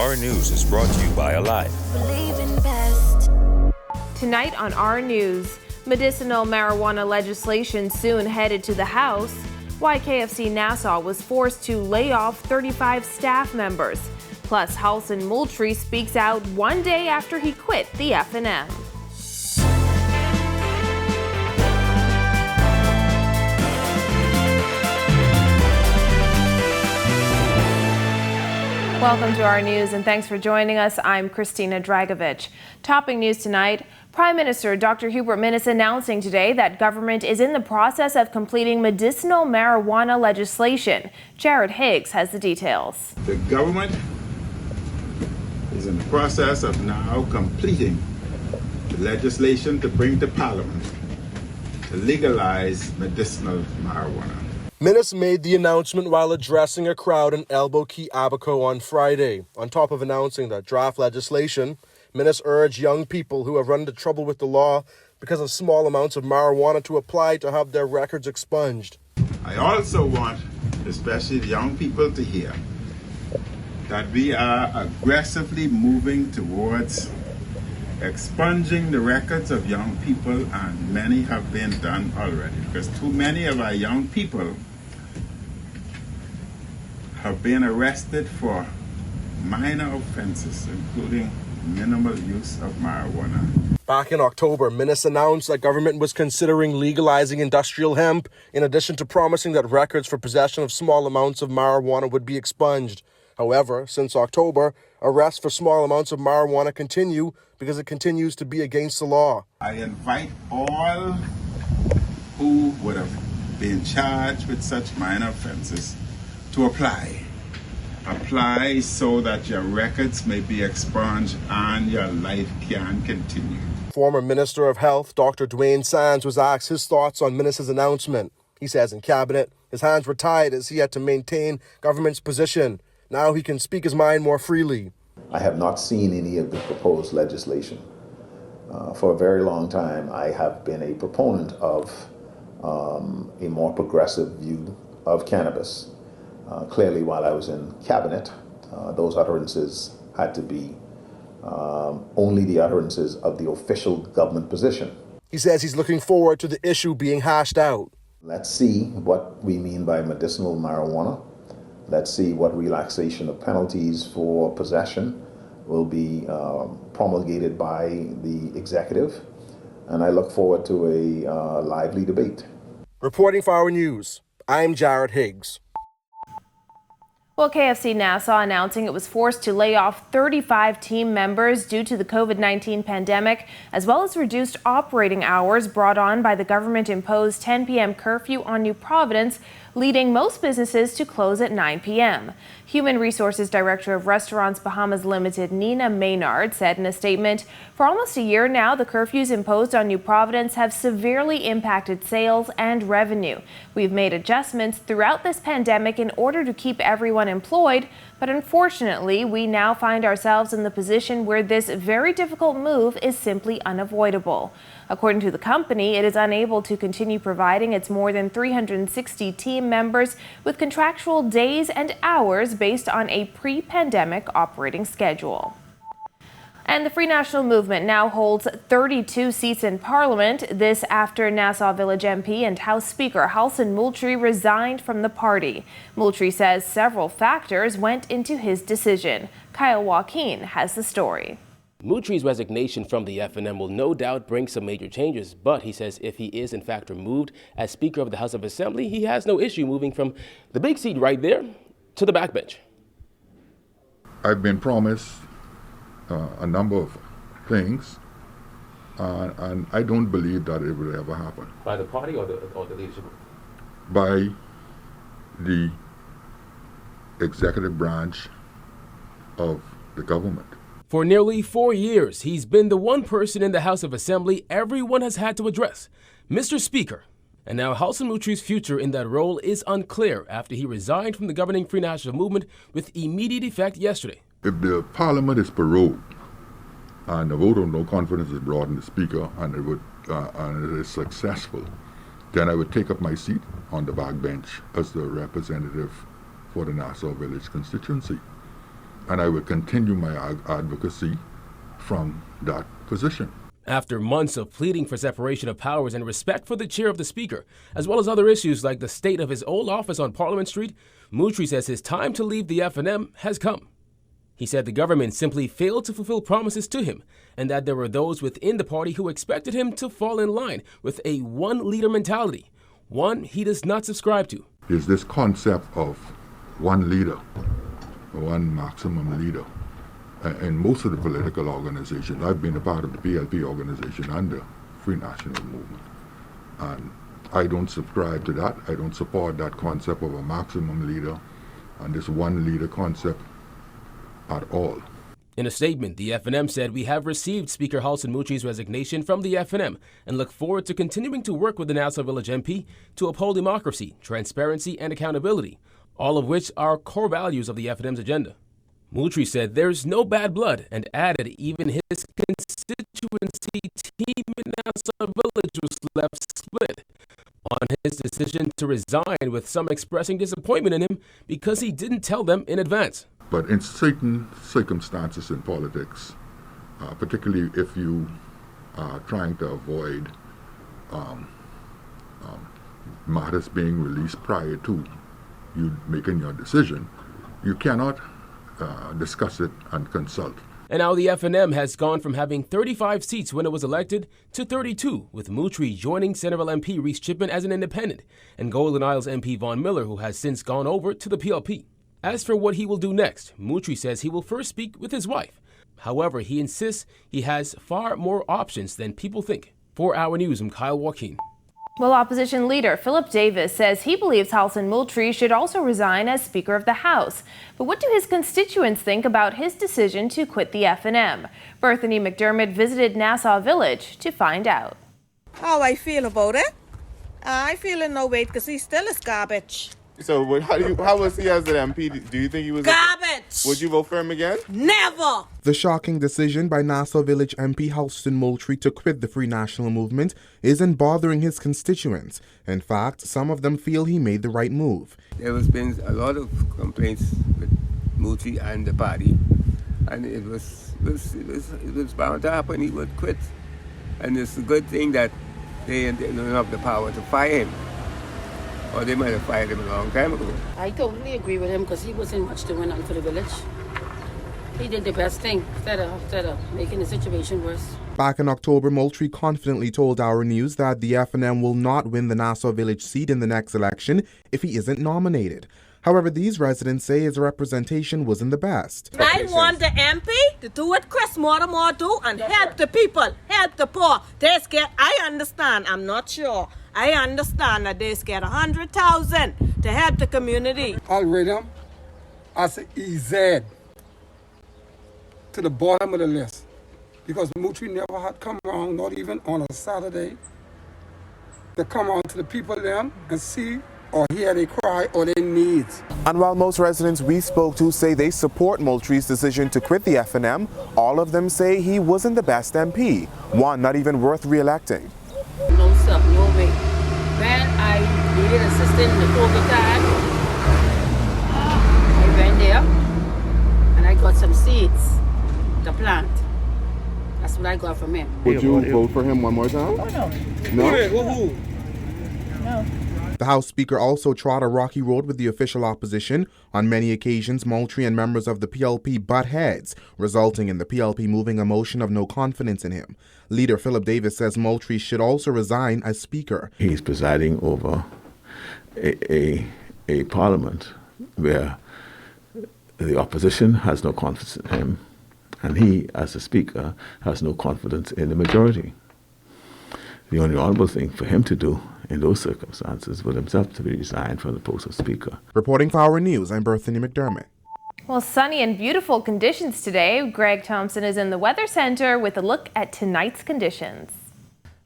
Our News is brought to you by Alive. Believe in best. Tonight on Our News, medicinal marijuana legislation soon headed to the House, why KFC Nassau was forced to lay off 35 staff members. Plus, Halson Moultrie speaks out one day after he quit the F&M. Welcome to Our News and thanks for joining us. I'm Christina Dragovich. Topping news tonight, Prime Minister Dr. Hubert Minnis announcing today that government is in the process of completing medicinal marijuana legislation. Jared Higgs has the details. The government is in the process of now completing the legislation to bring to Parliament to legalize medicinal marijuana. Minnis made the announcement while addressing a crowd in Elbow Key, Abaco on Friday. On top of announcing the draft legislation, Minnis urged young people who have run into trouble with the law because of small amounts of marijuana to apply to have their records expunged. I also want, especially the young people, to hear that we are aggressively moving towards expunging the records of young people, and many have been done already, because too many of our young people have been arrested for minor offenses, including minimal use of marijuana. Back in October, Minnis announced that government was considering legalizing industrial hemp, in addition to promising that records for possession of small amounts of marijuana would be expunged. However, since October, arrests for small amounts of marijuana continue because it continues to be against the law. I invite all who would have been charged with such minor offenses to apply. Apply so that your records may be expunged and your life can continue. Former Minister of Health, Dr. Dwayne Sands, was asked his thoughts on Minnis' announcement. He says in cabinet, his hands were tied as he had to maintain government's position. Now he can speak his mind more freely. I have not seen any of the proposed legislation. For a very long time, I have been a proponent of a more progressive view of cannabis. Clearly, while I was in cabinet, those utterances had to be only the utterances of the official government position. He says he's looking forward to the issue being hashed out. Let's see what we mean by medicinal marijuana. Let's see what relaxation of penalties for possession will be promulgated by the executive. And I look forward to a lively debate. Reporting for Our News, I'm Jared Higgs. Well, KFC Nassau announcing it was forced to lay off 35 team members due to the COVID-19 pandemic, as well as reduced operating hours brought on by the government-imposed 10 p.m. curfew on New Providence, leading most businesses to close at 9 p.m. Human Resources Director of Restaurants Bahamas Limited, Nina Maynard, said in a statement, for almost a year now, the curfews imposed on New Providence have severely impacted sales and revenue. We've made adjustments throughout this pandemic in order to keep everyone employed, but unfortunately, we now find ourselves in the position where this very difficult move is simply unavoidable. According to the company, it is unable to continue providing its more than 360 team members with contractual days and hours based on a pre-pandemic operating schedule. And the Free National Movement now holds 32 seats in Parliament. This after Nassau Village MP and House Speaker Halson Moultrie resigned from the party. Moultrie says several factors went into his decision. Kyle Joaquin has the story. Moultrie's resignation from the F&M will no doubt bring some major changes, but he says if he is in fact removed as Speaker of the House of Assembly, he has no issue moving from the big seat right there to the backbench. I've been promised a number of things, and I don't believe that it will ever happen. By the party or the leadership? By the executive branch of the government. For nearly 4 years, he's been the one person in the House of Assembly everyone has had to address, Mr. Speaker. And now Halson Moutrie's future in that role is unclear after he resigned from the governing Free National Movement with immediate effect yesterday. If the Parliament is prorogued and the vote of no confidence is brought in the Speaker and it is successful, then I would take up my seat on the backbench as the representative for the Nassau Village constituency. and I will continue my advocacy from that position. After months of pleading for separation of powers and respect for the chair of the Speaker, as well as other issues like the state of his old office on Parliament Street, Moultrie says his time to leave the F&M has come. He said the government simply failed to fulfill promises to him, and that there were those within the party who expected him to fall in line with a one-leader mentality, one he does not subscribe to. Is this concept of one leader, one maximum leader. In most of the political organizations, I've been a part of the PLP organization and the Free National Movement. And I don't subscribe to that. I don't support that concept of a maximum leader and this one leader concept at all. In a statement, the F&M said, "We have received Speaker Halson Moutrie's resignation from the F&M and look forward to continuing to work with the Nassau Village MP to uphold democracy, transparency, and accountability, all of which are core values of the F&M's agenda." Moultrie said there's no bad blood and added even his constituency team in Nassau Village was left split on his decision to resign, with some expressing disappointment in him because he didn't tell them in advance. But in certain circumstances in politics, particularly if you are trying to avoid matters being released prior to you making your decision, you cannot discuss it and consult. And now the F&M has gone from having 35 seats when it was elected to 32, with Moultrie joining Centerville MP Reese Chipman as an independent, and Golden Isles MP Vaughn Miller, who has since gone over to the PLP. As for what he will do next, Moultrie says he will first speak with his wife. However, he insists he has far more options than people think. For Our News, I'm Kyle Joaquin. Well, opposition leader Philip Davis says he believes Halson Moultrie should also resign as Speaker of the House. But what do his constituents think about his decision to quit the F&M? Bethany McDermott visited Nassau Village to find out. How I feel about it? I feel in no way because he still is garbage. So how was he as an MP? Do you think he was garbage? Would you vote for him again? Never! The shocking decision by Nassau Village MP Halson Moultrie to quit the Free National Movement isn't bothering his constituents. In fact, some of them feel he made the right move. There has been a lot of complaints with Moultrie and the party, and it was bound to happen. He would quit, and it's a good thing that they don't have the power to fire him. Or they might have fired him a long time ago. I totally agree with him because he wasn't much doing for the village. He did the best thing instead of making the situation worse. Back in October, Moultrie confidently told Our News that the F&M will not win the Nassau Village seat in the next election if he isn't nominated. However, these residents say his representation wasn't the best. I want the MP to do what Chris Mortimer do and help the people, help the poor. I understand, I'm not sure. I understand that they get 100,000 to help the community. I'll rate him as an EZ to the bottom of the list because Moultrie never had come around, not even on a Saturday, to come on to the people then and see or hear they cry or their needs. And while most residents we spoke to say they support Moultrie's decision to quit the F&M, all of them say he wasn't the best MP, one not even worth re-electing. No, sir, no way. When I needed assistance in the COVID time, I went there and I got some seeds to plant. That's what I got from him. Would you vote for him one more time? Oh, no. No? No. The House Speaker also trod a rocky road with the official opposition. On many occasions, Moultrie and members of the PLP butt heads, resulting in the PLP moving a motion of no confidence in him. Leader Philip Davis says Moultrie should also resign as Speaker. He's presiding over a parliament where the opposition has no confidence in him, and he, as the Speaker, has no confidence in the majority. The only honorable thing for him to do in those circumstances would himself to be resigned from the post of Speaker. Reporting for Our News, I'm Bethany McDermott. Well, sunny and beautiful conditions today. Greg Thompson is in the Weather Center with a look at tonight's conditions.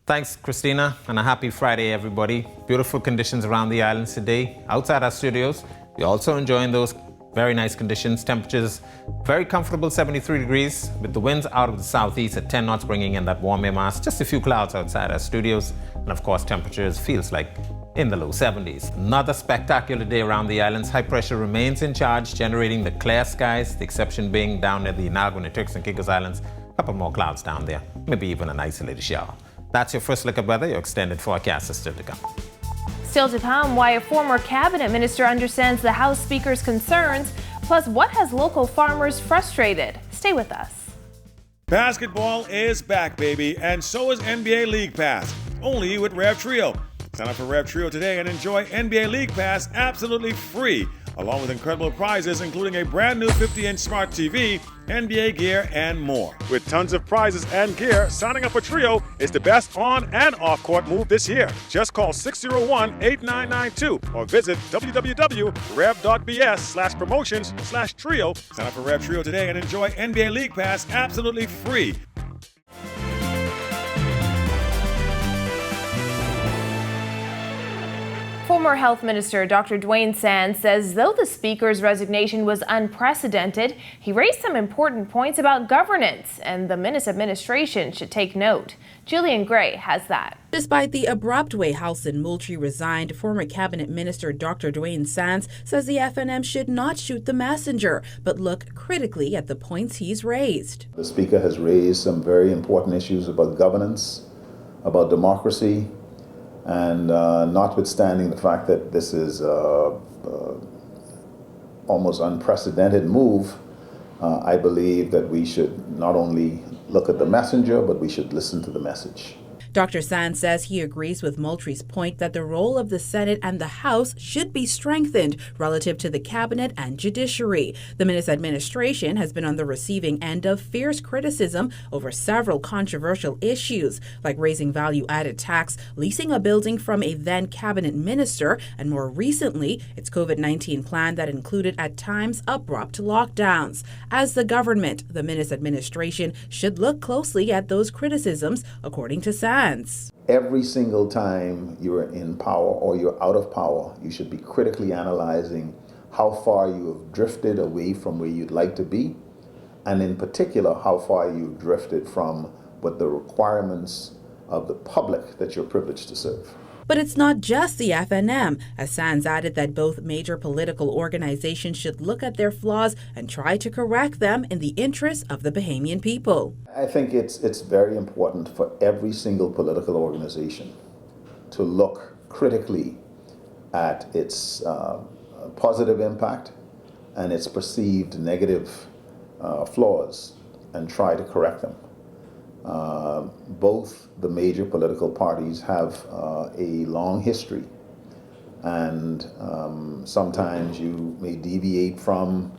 Thanks, Christina, and a happy Friday, everybody. Beautiful conditions around the islands today. Outside our studios, we're also enjoying those very nice conditions. Temperatures very comfortable, 73 degrees, with the winds out of the southeast at 10 knots, bringing in that warm air mass. Just a few clouds outside our studios, and of course, temperatures feels like in the low 70s. Another spectacular day around the islands. High pressure remains in charge, generating the clear skies, the exception being down near the Inagua and the Turks and Caicos Islands. A couple more clouds down there, maybe even an isolated shower. That's your first look at weather. Your extended forecast is still to come. Still to come, why a former cabinet minister understands the House Speaker's concerns, plus what has local farmers frustrated. Stay with us. Basketball is back, baby, and so is NBA League Pass, only with Rev Trio. Sign up for Rev Trio today and enjoy NBA League Pass absolutely free, along with incredible prizes including a brand new 50-inch smart TV, NBA gear, and more. With tons of prizes and gear, signing up for Trio is the best on and off-court move this year. Just call 601-8992 or visit www.rev.bs/promotions/trio. Sign up for Rev Trio today and enjoy NBA League Pass absolutely free. Former Health Minister Dr. Dwayne Sands says though the Speaker's resignation was unprecedented, he raised some important points about governance, and the Minnis administration should take note. Julian Gray has that. Despite the abrupt way House and Moultrie resigned, former Cabinet Minister Dr. Dwayne Sands says the FNM should not shoot the messenger, but look critically at the points he's raised. The Speaker has raised some very important issues about governance, about democracy, and notwithstanding the fact that this is almost unprecedented move, I believe that we should not only look at the messenger, but we should listen to the message. Dr. Sands says he agrees with Moultrie's point that the role of the Senate and the House should be strengthened relative to the cabinet and judiciary. The Minnis administration has been on the receiving end of fierce criticism over several controversial issues, like raising value-added tax, leasing a building from a then cabinet minister, and more recently, its COVID-19 plan that included at times abrupt lockdowns. As the government, the Minnis administration should look closely at those criticisms, according to Sands. Every single time you're in power or you're out of power, you should be critically analyzing how far you have drifted away from where you'd like to be, and in particular, how far you've drifted from what the requirements of the public that you're privileged to serve. But it's not just the FNM, as Sands added that both major political organizations should look at their flaws and try to correct them in the interest of the Bahamian people. I think it's very important for every single political organization to look critically at its positive impact and its perceived negative flaws and try to correct them. Both the major political parties have a long history, and sometimes you may deviate from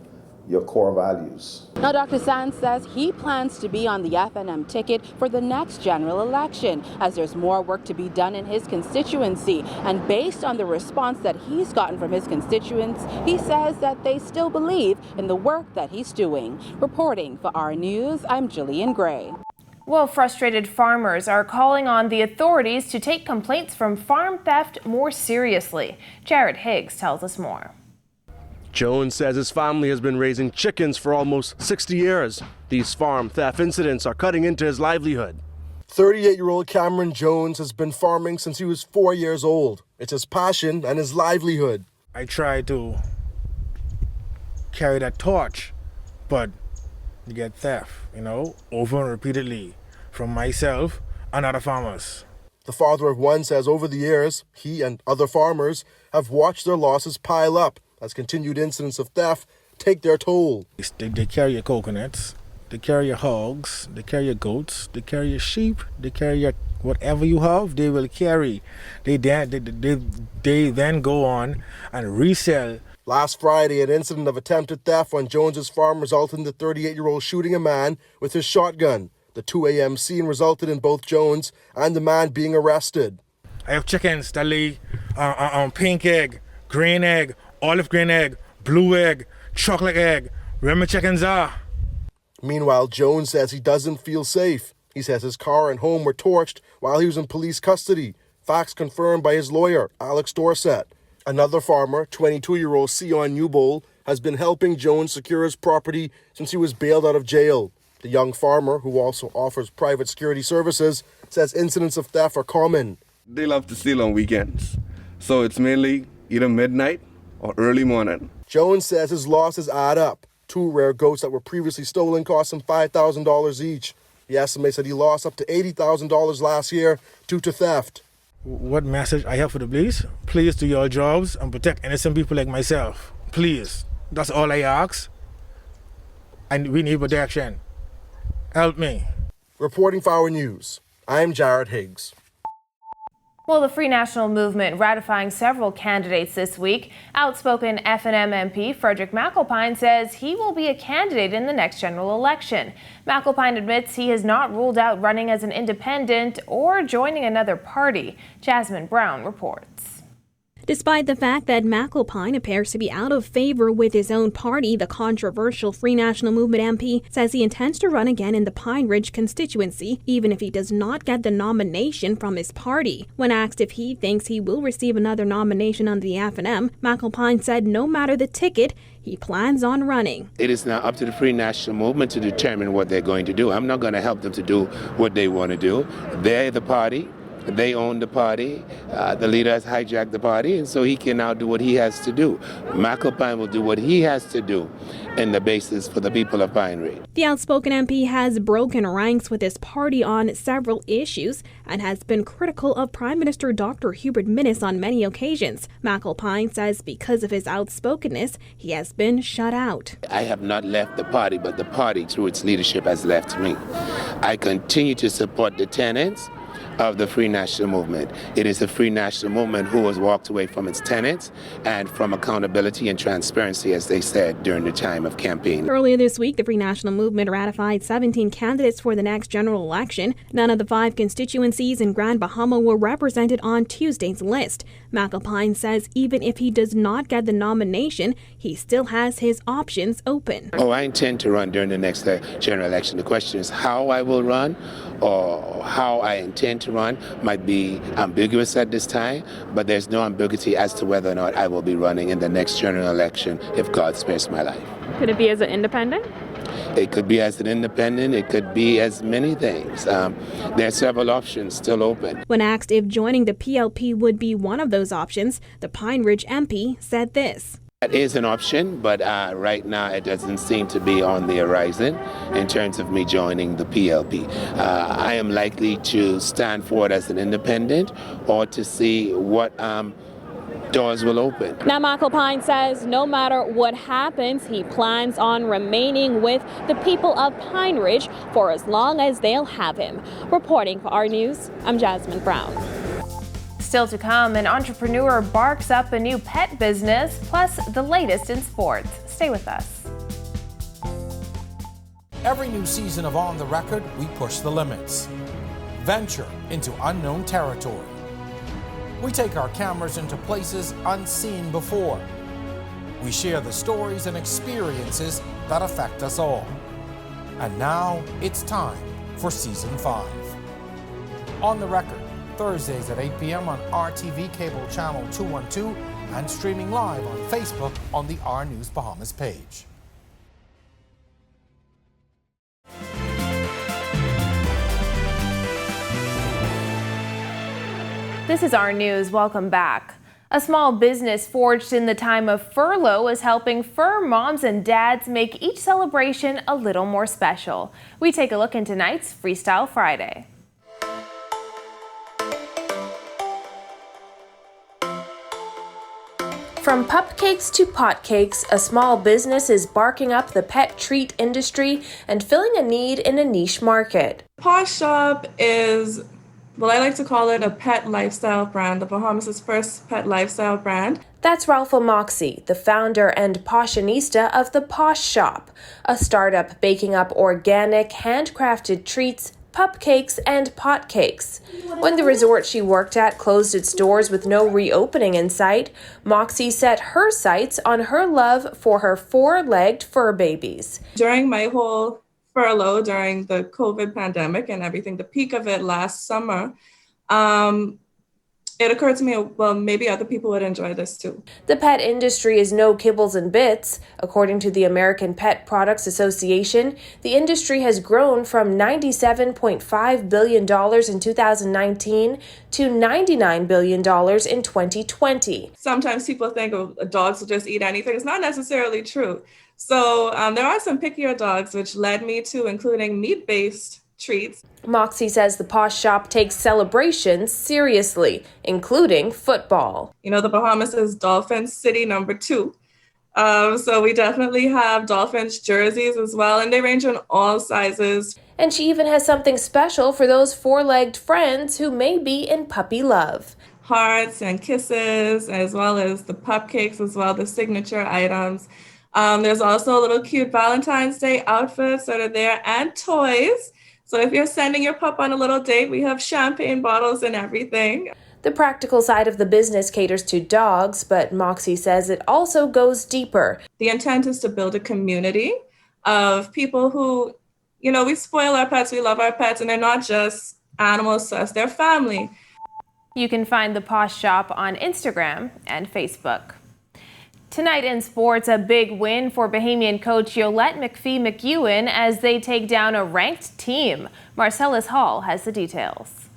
your core values. Now, Dr. Sands says he plans to be on the FNM ticket for the next general election, as there's more work to be done in his constituency. And based on the response that he's gotten from his constituents, he says that they still believe in the work that he's doing. Reporting for our News, I'm Jillian Gray. Well, frustrated farmers are calling on the authorities to take complaints from farm theft more seriously. Jared Higgs tells us more. Jones says his family has been raising chickens for almost 60 years. These farm theft incidents are cutting into his livelihood. 38-year-old Cameron Jones has been farming since he was 4 years old. It's his passion and his livelihood. I try to carry that torch, but you get theft, over and repeatedly from myself and other farmers. The father of one says over the years, he and other farmers have watched their losses pile up as continued incidents of theft take their toll. They carry your coconuts, they carry your hogs, they carry your goats, they carry your sheep, they carry your whatever you have, they will carry. They then go on and resell. Last Friday, an incident of attempted theft on Jones's farm resulted in the 38-year-old shooting a man with his shotgun. The 2 a.m. scene resulted in both Jones and the man being arrested. I have chickens that lay pink egg, green egg, olive green egg, blue egg, chocolate egg. Where my chickens are. Meanwhile, Jones says he doesn't feel safe. He says his car and home were torched while he was in police custody. Facts confirmed by his lawyer, Alex Dorsett. Another farmer, 22-year-old Sion Newbold, has been helping Jones secure his property since he was bailed out of jail. The young farmer, who also offers private security services, says incidents of theft are common. They love to steal on weekends. So it's mainly either midnight or early morning. Jones says his losses add up. 2 rare goats that were previously stolen cost him $5,000 each. He estimates that he lost up to $80,000 last year due to theft. What message I have for the police? Please do your jobs and protect innocent people like myself. Please. That's all I ask. And we need protection. Help me. Reporting for Our News, I'm Jared Higgs. Well, the Free National Movement ratifying several candidates this week. Outspoken F&M MP Frederick McAlpine says he will be a candidate in the next general election. McAlpine admits he has not ruled out running as an independent or joining another party. Jasmine Brown reports. Despite the fact that McAlpine appears to be out of favor with his own party, the controversial Free National Movement MP says he intends to run again in the Pine Ridge constituency, even if he does not get the nomination from his party. When asked if he thinks he will receive another nomination under the F&M, McAlpine said no matter the ticket, he plans on running. It is now up to the Free National Movement to determine what they're going to do. I'm not going to help them to do what they want to do. They're the party. They own the party. The leader has hijacked the party, and so he can now do what he has to do. McAlpine will do what he has to do in the basis for the people of Pine Ridge. The outspoken MP has broken ranks with his party on several issues and has been critical of Prime Minister Dr. Hubert Minnis on many occasions. McAlpine says because of his outspokenness, he has been shut out. I have not left the party, but the party, through its leadership, has left me. I continue to support the tenets of the Free National Movement. It is the Free National Movement who has walked away from its tenets and from accountability and transparency, as they said during the time of campaign. Earlier this week, the Free National Movement ratified 17 candidates for the next general election. None of the 5 constituencies in Grand Bahama were represented on Tuesday's list. McAlpine says even if he does not get the nomination, he still has his options open. I intend to run during the next general election. The question is how I will run or how I intend to run might be ambiguous at this time, but there's no ambiguity as to whether or not I will be running in the next general election if God spares my life. Could it be as an independent? It could be as an independent. It could be as many things. There are several options still open. When asked if joining the PLP would be one of those options, the Pine Ridge MP said this. That is an option, but right now it doesn't seem to be on the horizon in terms of me joining the PLP. I am likely to stand forward as an independent or to see what doors will open. Now, McAlpine says no matter what happens, he plans on remaining with the people of Pine Ridge for as long as they'll have him. Reporting for Our News, I'm Jasmine Brown. Still to come, an entrepreneur barks up a new pet business, plus the latest in sports. Stay with us. Every new season of On the Record, we push the limits. Venture into unknown territory. We take our cameras into places unseen before. We share the stories and experiences that affect us all. And now it's time for Season 5. On the Record, Thursdays at 8 p.m. on RTV Cable Channel 212 and streaming live on Facebook on the Our News Bahamas page. This is Our News. Welcome back. A small business forged in the time of furlough is helping fur moms and dads make each celebration a little more special. We take a look in tonight's Freestyle Friday. From pupcakes to potcakes, a small business is barking up the pet treat industry and filling a need in a niche market. Paw Shop is, well, I like to call it a pet lifestyle brand, the Bahamas' first pet lifestyle brand. That's Ralpha Moxie, the founder and passionista of the Paw Shop, a startup baking up organic, handcrafted treats, pupcakes, and potcakes. When the resort she worked at closed its doors with no reopening in sight, Moxie set her sights on her love for her 4-legged fur babies. During my whole furlough, during the COVID pandemic and everything, the peak of it last summer, it occurred to me, well, maybe other people would enjoy this too. The pet industry is no kibbles and bits. According to the American Pet Products Association, the industry has grown from $97.5 billion in 2019 to $99 billion in 2020. Sometimes people think dogs will just eat anything. It's not necessarily true. So there are some pickier dogs, which led me to including meat-based treats. Moxie says the Posh Shop takes celebrations seriously, including football. You know, the Bahamas is Dolphin City #2. So we definitely have Dolphins jerseys as well, and they range in all sizes. And she even has something special for those four-legged friends who may be in puppy love. Hearts and kisses, as well as the pupcakes as well, the signature items. There's also a little cute Valentine's Day outfits that are there and toys. So if you're sending your pup on a little date, we have champagne bottles and everything. The practical side of the business caters to dogs, but Moxie says it also goes deeper. The intent is to build a community of people who, you know, we spoil our pets, we love our pets, and they're not just animals to us, they're family. You can find the Posh Shop on Instagram and Facebook. Tonight in sports, a big win for Bahamian coach Yolette McPhee-McEwen as they take down a ranked team. Marcellus Hall has the details.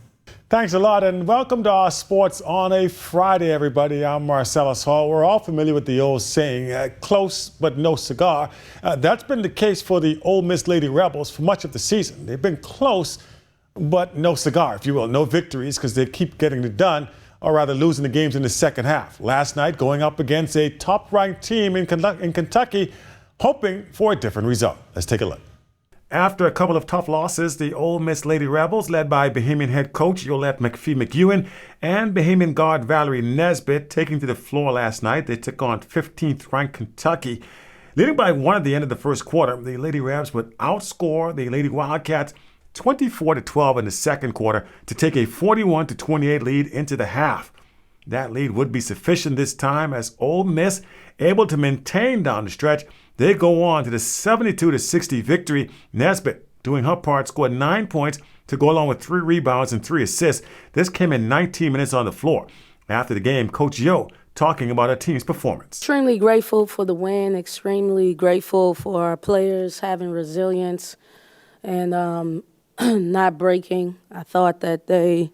Thanks a lot and welcome to our sports on a Friday, everybody. I'm Marcellus Hall. We're all familiar with the old saying, close but no cigar. That's been the case for the Ole Miss Lady Rebels for much of the season. They've been close but no cigar, if you will. No victories because they keep getting it done, or rather losing the games in the second half. Last night, going up against a top-ranked team in Kentucky, hoping for a different result. Let's take a look. After a couple of tough losses, the Ole Miss Lady Rebels, led by Bahamian head coach Yolette McPhee-McEwen and Bahamian guard Valerie Nesbitt, taking to the floor last night. They took on 15th-ranked Kentucky. Leading by one at the end of the first quarter, the Lady Rebs would outscore the Lady Wildcats 24-12 in the second quarter to take a 41-28 lead into the half. That lead would be sufficient this time as Ole Miss able to maintain down the stretch. They go on to the 72-60 victory. Nesbitt, doing her part, scored 9 points to go along with 3 rebounds and 3 assists. This came in 19 minutes on the floor. After the game, Coach Yo talking about our team's performance. Extremely grateful for the win, extremely grateful for our players having resilience and not breaking. I thought that they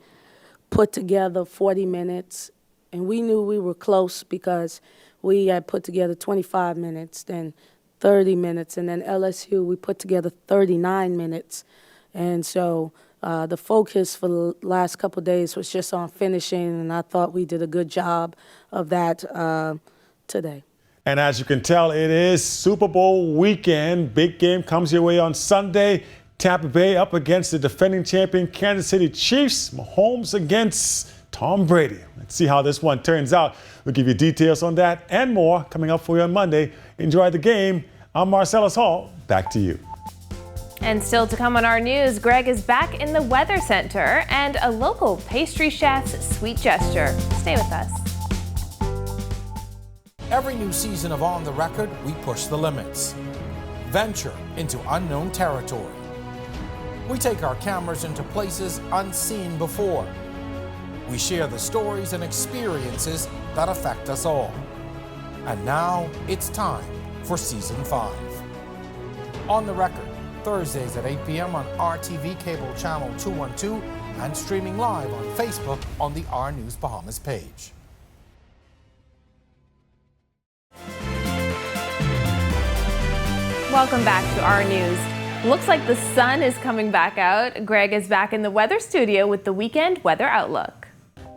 put together 40 minutes, and we knew we were close because we had put together 25 minutes, then 30 minutes, and then LSU, we put together 39 minutes. And so the focus for the last couple of days was just on finishing, and I thought we did a good job of that today. And as you can tell, it is Super Bowl weekend. Big game comes your way on Sunday. Tampa Bay up against the defending champion Kansas City Chiefs. Mahomes against Tom Brady. Let's see how this one turns out. We'll give you details on that and more coming up for you on Monday. Enjoy the game. I'm Marcellus Hall. Back to you. And still to come on our news, Greg is back in the Weather Center and a local pastry chef's sweet gesture. Stay with us. Every new season of On the Record, we push the limits. Venture into unknown territory. We take our cameras into places unseen before. We share the stories and experiences that affect us all. And now it's time for Season 5. On the Record, Thursdays at 8 p.m. on RTV Cable Channel 212 and streaming live on Facebook on the R News Bahamas page. Welcome back to our news. Looks like the sun is coming back out. Greg is back in the weather studio with the weekend weather outlook.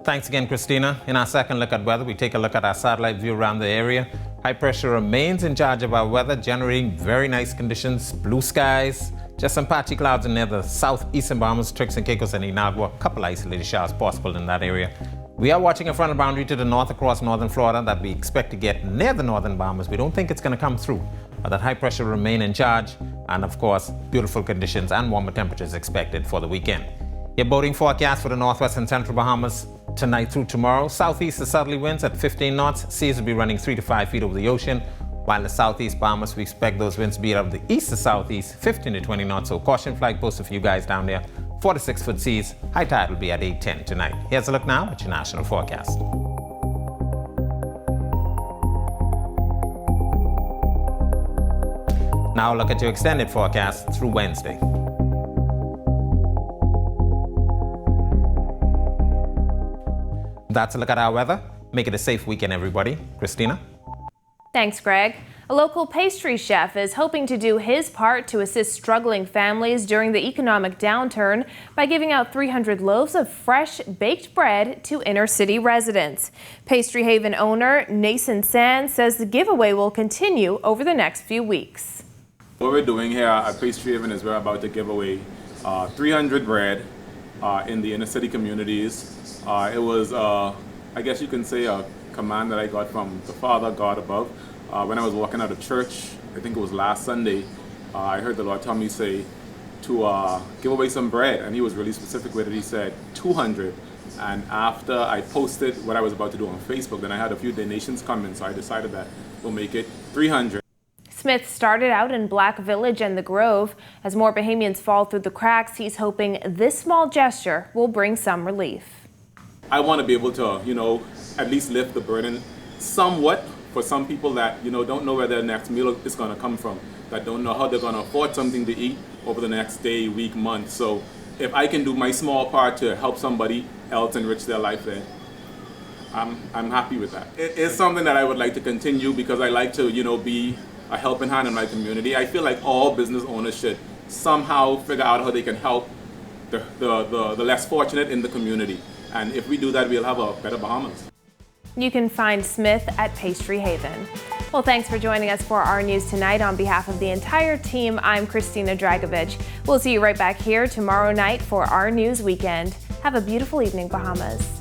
Thanks again, Christina. In our second look at weather, we take a look at our satellite view around the area. High pressure remains in charge of our weather, generating very nice conditions, blue skies, just some patchy clouds near the southeastern Bahamas, Turks and Caicos and Inagua. A couple isolated showers possible in that area. We are watching a frontal boundary to the north across northern Florida that we expect to get near the northern Bahamas. We don't think it's going to come through. That high pressure will remain in charge, and of course, beautiful conditions and warmer temperatures expected for the weekend. Your boating forecast for the northwest and central Bahamas tonight through tomorrow. Southeast to southerly winds at 15 knots. Seas will be running 3 to 5 feet over the ocean. While in the southeast Bahamas, we expect those winds to be out of the east to southeast, 15 to 20 knots. So caution flag posted for you guys down there 4 to 6 foot seas. High tide will be at 8:10 tonight. Here's a look now at your national forecast. Now look at your extended forecast through Wednesday. That's a look at our weather. Make it a safe weekend, everybody. Christina? Thanks, Greg. A local pastry chef is hoping to do his part to assist struggling families during the economic downturn by giving out 300 loaves of fresh baked bread to inner city residents. Pastry Haven owner Nathan Sands says the giveaway will continue over the next few weeks. What we're doing here at Pastry Haven is we're about to give away 300 bread in the inner city communities. It was, I guess you can say, a command that I got from the Father, God above. When I was walking out of church, I think it was last Sunday, I heard the Lord tell me say to give away some bread, and he was really specific with it. He said 200, and after I posted what I was about to do on Facebook, then I had a few donations come in, so I decided that we'll make it 300. Smith started out in Black Village and the Grove. As more Bahamians fall through the cracks, he's hoping this small gesture will bring some relief. I want to be able to, at least lift the burden somewhat for some people that, don't know where their next meal is going to come from, that don't know how they're going to afford something to eat over the next day, week, month. So if I can do my small part to help somebody else enrich their life, then I'm happy with that. It is something that I would like to continue because I like to, be a helping hand in my community. I feel like all business owners should somehow figure out how they can help the less fortunate in the community. And if we do that, we'll have a better Bahamas. You can find Smith at Pastry Haven. Well, thanks for joining us for our news tonight. On behalf of the entire team, I'm Christina Dragovich. We'll see you right back here tomorrow night for our news weekend. Have a beautiful evening, Bahamas.